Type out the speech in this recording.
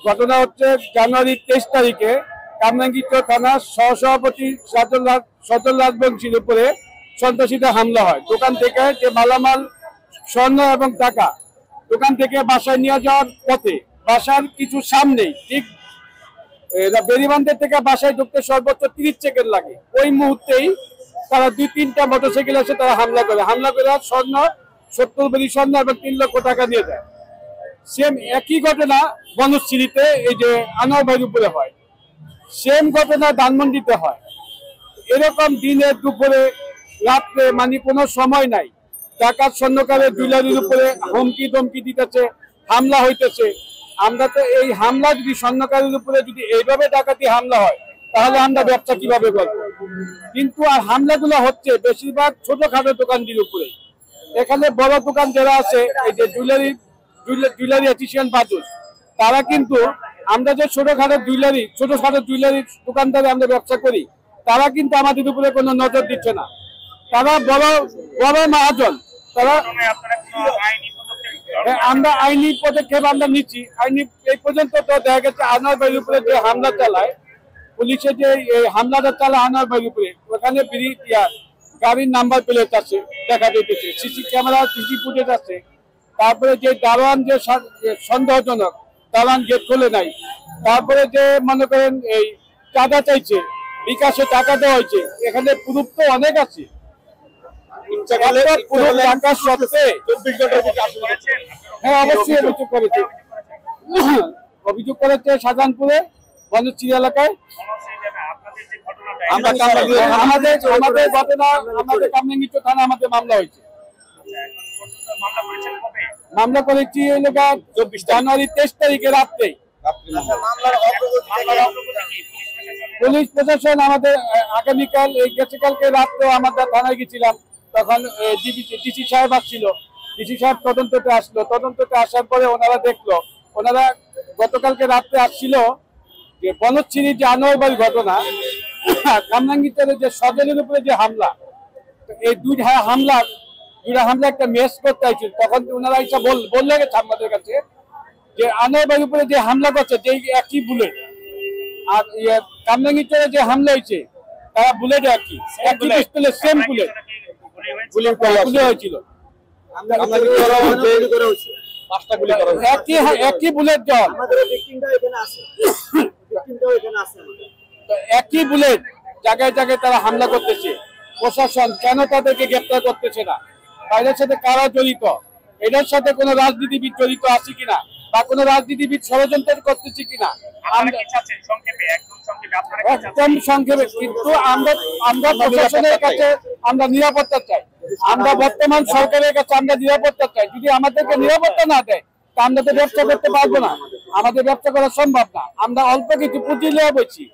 ঘটনা হচ্ছে জানুয়ারি 23 তারিখে কামরাঙ্গীর থানার সহসভাপতি সজল রাজবংশীর উপরে সন্ত্রাসীদের হামলা হয়। দোকান থেকে যে মালামাল স্বর্ণ এবং টাকা দোকান থেকে বাসায় নিয়ে যাওয়ার পথে বাসার কিছু সামনেই ঠিক বেরিবান্ধের থেকে বাসায় ঢুকতে সর্বোচ্চ 30 সেকেন্ড লাগে। ওই মুহূর্তেই তারা 2-3টা মোটরসাইকেল এসে তারা হামলা করে স্বর্ণ 70 ভরি স্বর্ণ এবং 3 লক্ষ টাকা নিয়ে যায়। সেম একই ঘটনা বনশ্রীতে এই যে আনোয়ার ভাইয়ের উপরে হয়, সেম ঘটনা ধানমন্ডিতে হয়। এরকম দিনে দুপুরে রাত্রে মানে কোনো সময় নাই, ডাকাত স্বর্ণকারের জুয়েলারির উপরে হুমকি ধমকি দিতেছে, হামলা হইতেছে। আমরা তো এই হামলা যদি স্বর্ণকারের উপরে যদি এইভাবে ডাকাতি হামলা হয় তাহলে আমরা ব্যবসা কিভাবে করবো? কিন্তু আর হামলাগুলো হচ্ছে বেশিরভাগ ছোটখাটো দোকানটির উপরে। এখানে বড় দোকান যারা আছে এই যে জুয়েলারি অ্যাটিশিয়ান বাদুস, তারা কিন্তু আমরা যে ছোটখাটো জুয়েলারি দোকানদারে আমরা ব্যবসা করি, তারা কিন্তু আমাদের উপরে কোনো নজর দিচ্ছে না। তারা বড় মহাজন, তারা আমরা আইনি পদক্ষেপ আমরা নিচ্ছি। আইনি এই পর্যন্ত তো দেখা গেছে আনোয়ার ভাইয়ের উপরে যে হামলা চালায়, পুলিশে যে হামলাটা চালায় আনোয়ার ভাইয়ের উপরে, ওখানে গাড়ির নাম্বার প্লেট আছে দেখা যেতেছে, সিসি ক্যামেরা সিসি ফুটেজ আছে। তারপরে যে দারোয়ান যে সন্দেহজনক দারোয়ান গেট খুলে নাই, তারপরে যে মনে করেন এই চাঁদা চাইছে, বিকাশে টাকা দেওয়া হয়েছে, এখানে প্রুফ তো অনেক আছে। হ্যাঁ অবশ্যই অভিযোগ করেছে শাহজাহানপুরে বনশ্রী এলাকায়। আমাদের ঘটনা আমাদের কামরাঙ্গীর থানা আমাদের মামলা হয়েছে। মামলা করেছি জানুয়ারি 23 তারিখে রাত্রে। পুলিশ প্রশাসন আমাদের আগামীকাল গতকালকে রাত্রে আমাদের থানায় গেছিলাম, তখন ডিসি সাহেব আসছিল। ডিসি সাহেব তদন্ততে আসলো, তদন্ততে আসার পরে ওনারা গতকালকে রাত্রে আসছিল যে বনশ্রীর যে আনোয়ার বাড়ির ঘটনা, কামরাঙ্গীর যে সজলের উপরে যে হামলা, এই দুইটা হামলা একটা মেস করতে হয়েছিল। তখন ওনারা এসে বললে গেছে আমাদের কাছে যে আনোয়ার বাড়ির উপরে যে হামলা করছে যে একই বুলেট, আর কামরাঙ্গীর যে হামলা হয়েছে তারা বুলেট একই পিস্তলে সেম বুলেট হয়েছিল। একই বুলেট জল, একই বুলেট জায়গায় জায়গায় তারা হামলা করতেছে। প্রশাসন কেন তাদেরকে গ্রেপ্তার করতেছে না? তাদের সাথে কারা জড়িত? এটার সাথে কোনো রাজনীতিবিদ জড়িত আছে কিনা, বা কোনো রাজনীতিবিদ ষড়যন্ত্র করতেছে কিনা? একদম সংক্ষেপে, কিন্তু আমরা প্রশাসনের কাছে আমরা নিরাপত্তা চাই, আমরা বর্তমান সরকারের কাছে আমরা নিরাপত্তা চাই। যদি আমাদেরকে নিরাপত্তা না দেয় তা আমরা তো ব্যবসা করতে পারবো না, আমাদের ব্যবসা করা সম্ভব না। আমরা অল্প কিছু পুঁজি নিয়ে বলছি।